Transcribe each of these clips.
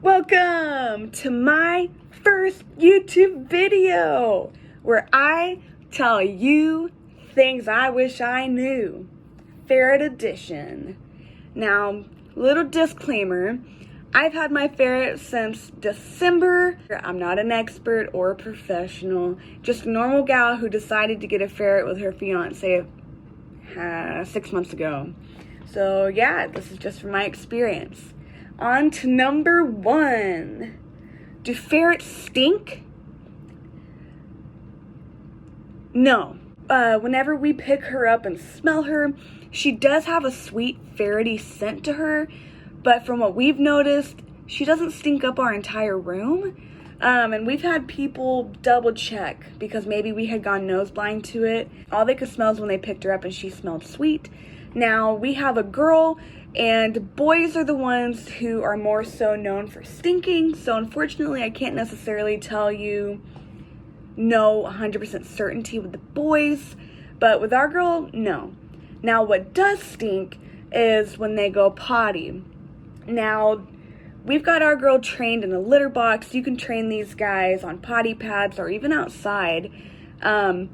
Welcome to my first YouTube video where I tell you things I wish I knew. Ferret edition. Now, little disclaimer, I've had my ferret since December. I'm not an expert or a professional, just a normal gal who decided to get a ferret with her fiance 6 months ago. So yeah, this is just from my experience. On to number 1. Do ferrets stink? No. Whenever we pick her up and smell her, she does have a sweet ferrety scent to her, but from what we've noticed, she doesn't stink up our entire room. And we've had people double check because maybe we had gone nose blind to it. All they could smell is when they picked her up and she smelled sweet. Now, we have a girl, and boys are the ones who are more so known for stinking, so unfortunately I can't necessarily tell you no 100% certainty with the boys, but with our girl, no. Now, what does stink is when they go potty. Now, we've got our girl trained in a litter box. You can train these guys on potty pads or even outside, and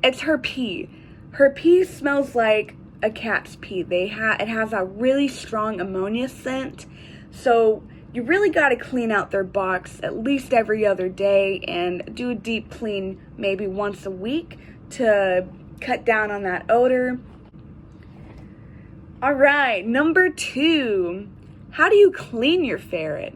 it's her pee. Her pee smells like a cat's pee. It has a really strong ammonia scent, so you really got to clean out their box at least every other day and do a deep clean maybe once a week to cut down on that odor. All right, number 2, how do you clean your ferret?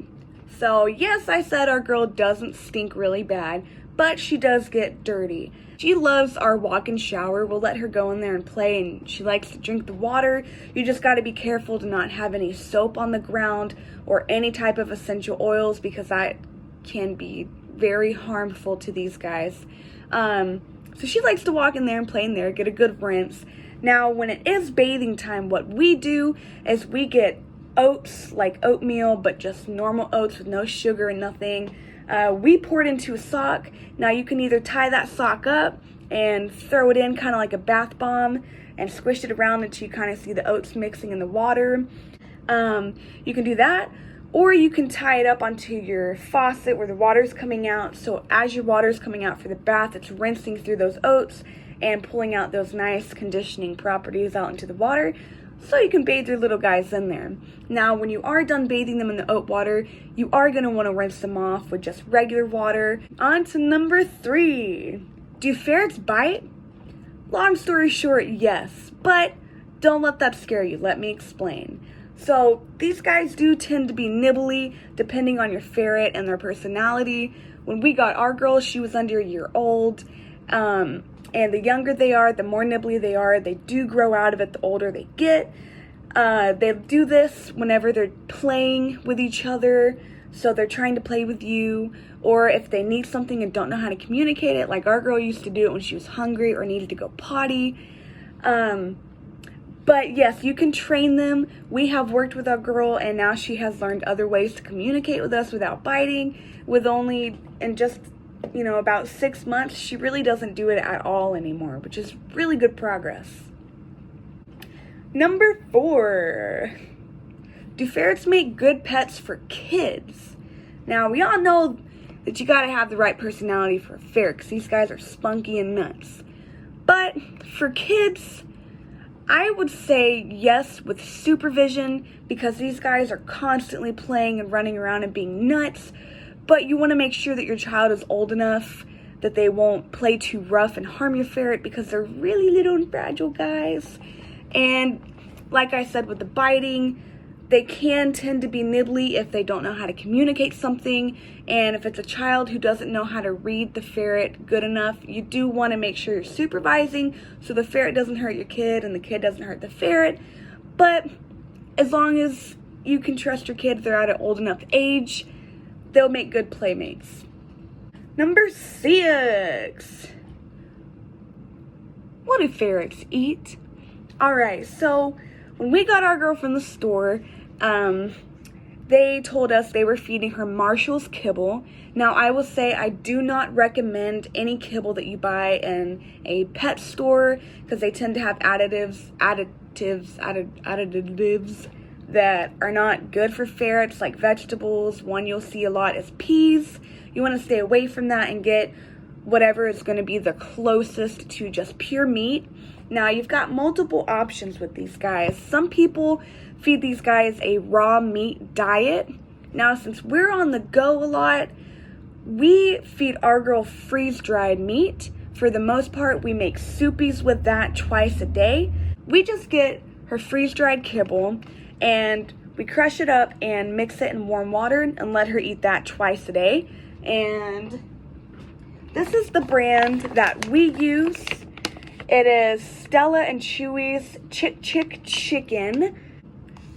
So yes, I said our girl doesn't stink really bad, but she does get dirty. She loves our walk-in shower. We'll let her go in there and play, and she likes to drink the water. You just got to be careful to not have any soap on the ground or any type of essential oils because that can be very harmful to these guys. So she likes to walk in there and play in there, get a good rinse. Now, when it is bathing time, what we do is we get oats, like oatmeal, but just normal oats with no sugar and nothing. We pour it into a sock. Now you can either tie that sock up and throw it in kind of like a bath bomb and squish it around until you kind of see the oats mixing in the water. You can do that, or you can tie it up onto your faucet where the water's coming out. So as your water's coming out for the bath, it's rinsing through those oats and pulling out those nice conditioning properties out into the water, so you can bathe your little guys in there. Now, when you are done bathing them in the oat water, you are going to want to rinse them off with just regular water. On to number 3. Do ferrets bite? Long story short, yes, but don't let that scare you. Let me explain. So, these guys do tend to be nibbly depending on your ferret and their personality. When we got our girl, she was under a year old. And the younger they are, the more nibbly they are. They do grow out of it the older they get. They do this whenever they're playing with each other. So they're trying to play with you. Or if they need something and don't know how to communicate it, like our girl used to do it when she was hungry or needed to go potty. But yes, you can train them. We have worked with our girl, and now she has learned other ways to communicate with us without biting. About 6 months, she really doesn't do it at all anymore, which is really good progress. Number 4, do ferrets make good pets for kids? Now, we all know that you gotta have the right personality for a ferret because these guys are spunky and nuts. But for kids, I would say yes with supervision because these guys are constantly playing and running around and being nuts. But you want to make sure that your child is old enough that they won't play too rough and harm your ferret because they're really little and fragile guys. And like I said with the biting, they can tend to be nibbly if they don't know how to communicate something. And if it's a child who doesn't know how to read the ferret good enough, you do want to make sure you're supervising so the ferret doesn't hurt your kid and the kid doesn't hurt the ferret. But as long as you can trust your kids, they're at an old enough age, they'll make good playmates. Number 6. What do ferrets eat? Alright, so when we got our girl from the store, they told us they were feeding her Marshall's kibble. Now, I will say I do not recommend any kibble that you buy in a pet store because they tend to have additives that are not good for ferrets, like vegetables. One you'll see a lot is peas. You want to stay away from that and get whatever is going to be the closest to just pure meat. Now, you've got multiple options with these guys. Some people feed these guys a raw meat diet. Now, since we're on the go a lot, we feed our girl freeze-dried meat. For the most part, we make soupies with that twice a day. We just get her freeze-dried kibble and we crush it up and mix it in warm water and let her eat that twice a day. And this is the brand that we use. It is Stella and Chewy's Chick Chicken.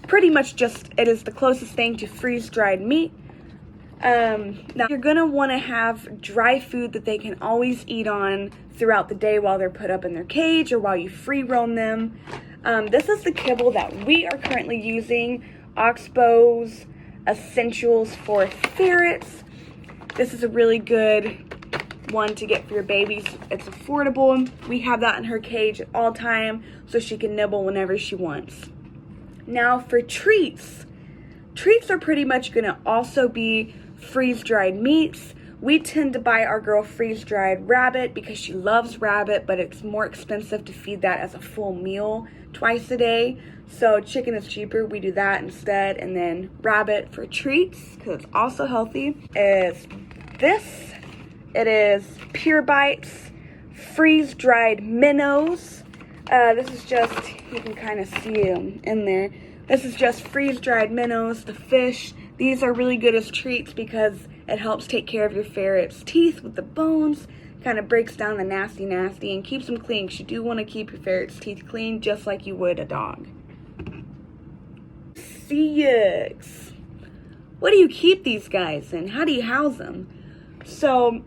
Pretty much just, it is the closest thing to freeze-dried meat. Now you're gonna want to have dry food that they can always eat on throughout the day while they're put up in their cage or while you free roam them. This is the kibble that we are currently using, Oxbow's Essentials for Ferrets. This is a really good one to get for your babies. It's affordable. We have that in her cage at all time so she can nibble whenever she wants. Now for treats are pretty much going to also be freeze-dried meats. We tend to buy our girl freeze-dried rabbit because she loves rabbit, but it's more expensive to feed that as a full meal twice a day. So chicken is cheaper. We do that instead. And then rabbit for treats because it's also healthy is this. It is Pure Bites freeze-dried minnows. This is just, you can kind of see them in there. This is just freeze-dried minnows, the fish. These are really good as treats because it helps take care of your ferret's teeth with the bones, kind of breaks down the nasty, and keeps them clean because you do want to keep your ferret's teeth clean just like you would a dog. Yucks. What do you keep these guys in? How do you house them? So,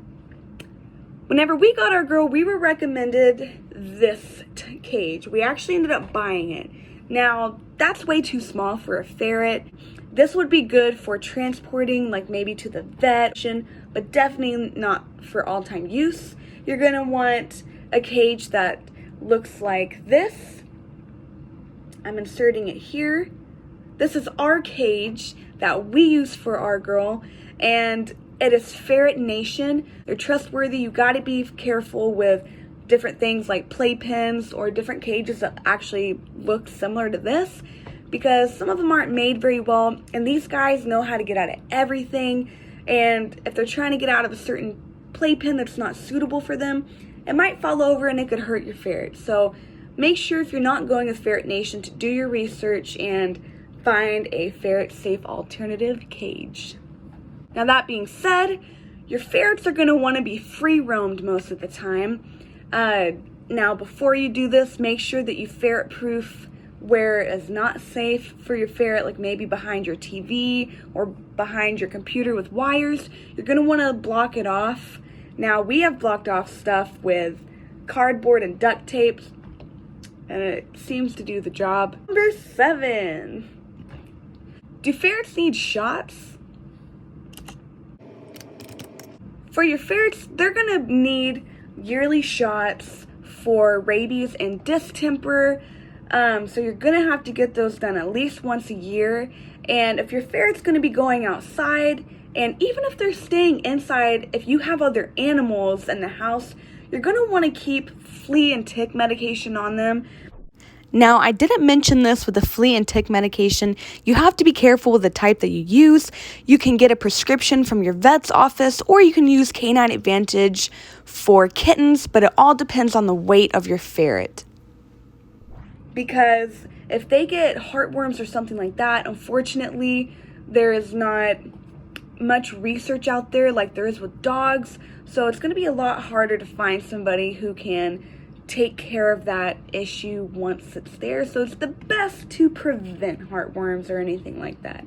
whenever we got our girl, we were recommended this cage. We actually ended up buying it. Now, that's way too small for a ferret. This would be good for transporting, like maybe to the vet, but definitely not for all-time use. You're gonna want a cage that looks like this. I'm inserting it here. This is our cage that we use for our girl, and it is Ferret Nation. They're trustworthy. You gotta be careful with different things like playpens or different cages that actually look similar to this because some of them aren't made very well, and these guys know how to get out of everything, and if they're trying to get out of a certain playpen that's not suitable for them, it might fall over and it could hurt your ferret. So make sure if you're not going with Ferret Nation to do your research and find a ferret safe alternative cage. Now that being said, your ferrets are going to want to be free roamed most of the time. Now before you do this, make sure that you ferret proof where it is not safe for your ferret, like maybe behind your TV or behind your computer with wires. You're going to want to block it off. Now we have blocked off stuff with cardboard and duct tape, and it seems to do the job. Number 7. Do ferrets need shots? For your ferrets, they're gonna need yearly shots for rabies and distemper. So you're gonna have to get those done at least once a year. And if your ferret's gonna be going outside, and even if they're staying inside, if you have other animals in the house, you're gonna wanna keep flea and tick medication on them. Now, I didn't mention this with the flea and tick medication. You have to be careful with the type that you use. You can get a prescription from your vet's office, or you can use Canine Advantage for kittens, but it all depends on the weight of your ferret. Because if they get heartworms or something like that, unfortunately, there is not much research out there like there is with dogs. So it's going to be a lot harder to find somebody who can take care of that issue once it's there. So it's the best to prevent heartworms or anything like that.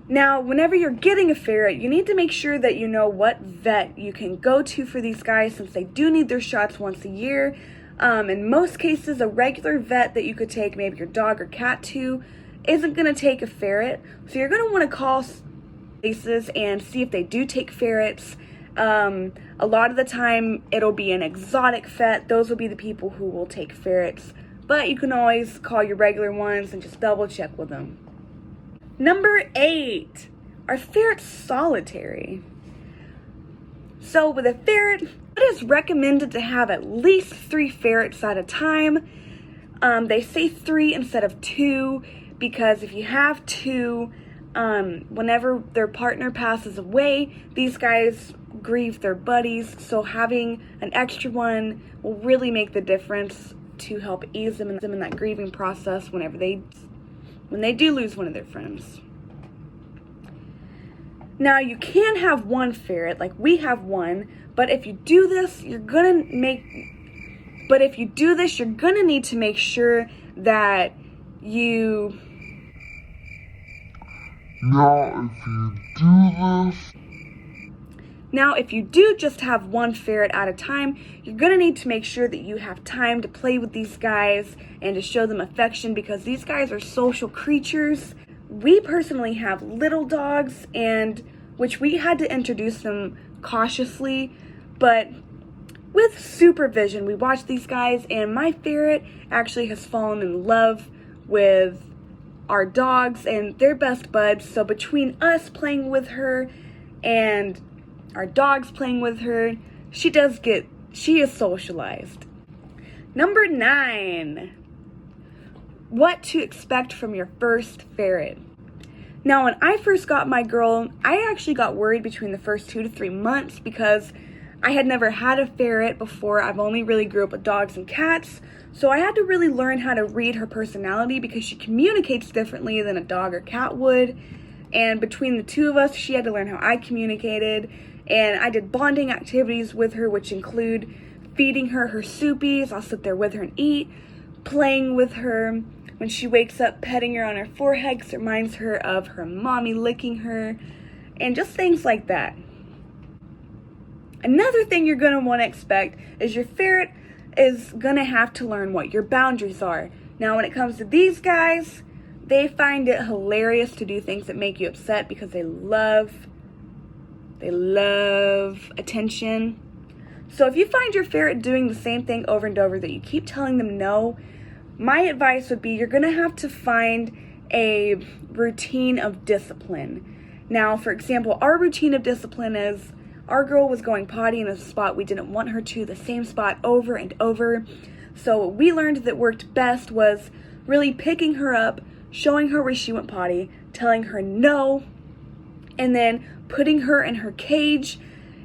Now, whenever you're getting a ferret, you need to make sure that you know what vet you can go to for these guys, since they do need their shots once a year. In most cases, a regular vet that you could take maybe your dog or cat to isn't going to take a ferret. So you're going to want to call places and see if they do take ferrets. A lot of the time it'll be an exotic vet. Those will be the people who will take ferrets, but you can always call your regular ones and just double check with them. Number 8, are ferrets solitary? So with a ferret, it is recommended to have at least 3 ferrets at a time. They say 3 instead of 2 because if you have 2, whenever their partner passes away, these guys grieve their buddies, so having an extra one will really make the difference to help ease them in that grieving process when they do lose one of their friends. Now you can have 1 ferret, like we have 1, but if you do this, you're gonna need to make sure that you Now, if you do just have 1 ferret at a time, you're gonna need to make sure that you have time to play with these guys and to show them affection because these guys are social creatures. We personally have little dogs, which we had to introduce them cautiously, but with supervision, we watched these guys, and my ferret actually has fallen in love with our dogs, and they're best buds. So between us playing with her and our dogs playing with her, she is socialized. Number 9, what to expect from your first ferret. Now, when I first got my girl, I actually got worried between the first 2 to 3 months because I had never had a ferret before. I've only really grew up with dogs and cats. So I had to really learn how to read her personality because she communicates differently than a dog or cat would. And between the 2 of us, she had to learn how I communicated. And I did bonding activities with her, which include feeding her soupies. I'll sit there with her and eat, playing with her. When she wakes up, petting her on her forehead because it reminds her of her mommy licking her, and just things like that. Another thing you're going to want to expect is your ferret is going to have to learn what your boundaries are. Now, when it comes to these guys, they find it hilarious to do things that make you upset because they love attention. So if you find your ferret doing the same thing over and over that you keep telling them no, my advice would be you're going to have to find a routine of discipline. Now, for example, our routine of discipline is our girl was going potty in a spot we didn't want her to, the same spot over and over. So what we learned that worked best was really picking her up, showing her where she went potty, telling her no, and then putting her in her cage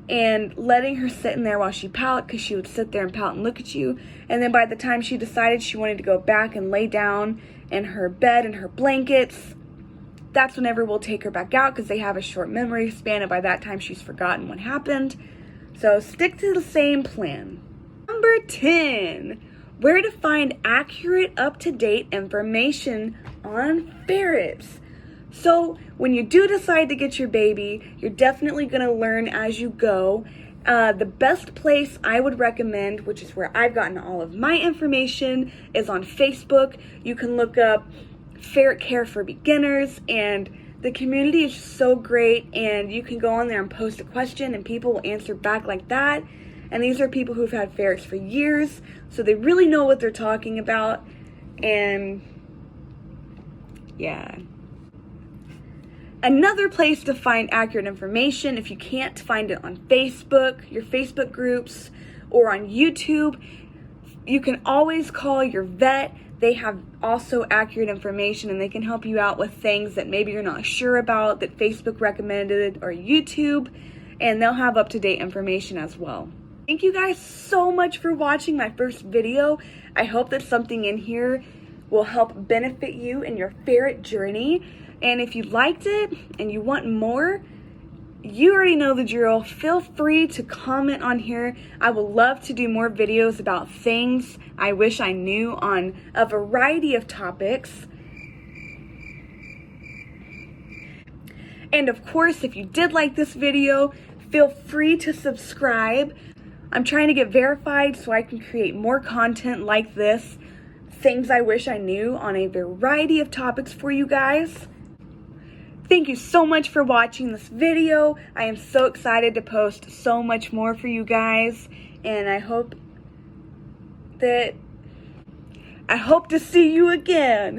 and letting her sit in there while she pout, because she would sit there and pout and look at you. And then by the time she decided she wanted to go back and lay down in her bed and her blankets, that's whenever we'll take her back out because they have a short memory span, and by that time she's forgotten what happened. So stick to the same plan. Number 10, where to find accurate, up-to-date information on ferrets. So when you do decide to get your baby, you're definitely going to learn as you go. The best place I would recommend, which is where I've gotten all of my information, is on Facebook. You can look up Ferret Care for Beginners, and the community is so great, and you can go on there and post a question and people will answer back like that. And these are people who've had ferrets for years, so they really know what they're talking about. And yeah. Another place to find accurate information, if you can't find it on Facebook, your Facebook groups, or on YouTube, you can always call your vet. They have also accurate information, and they can help you out with things that maybe you're not sure about that Facebook recommended or YouTube, and they'll have up-to-date information as well. Thank you guys so much for watching my first video. I hope that something in here will help benefit you in your ferret journey. And if you liked it and you want more, you already know the drill. Feel free to comment on here. I would love to do more videos about things I wish I knew on a variety of topics. And of course, if you did like this video, feel free to subscribe. I'm trying to get verified so I can create more content like this, things I wish I knew on a variety of topics for you guys. Thank you so much for watching this video. I am so excited to post so much more for you guys, and I hope to see you again.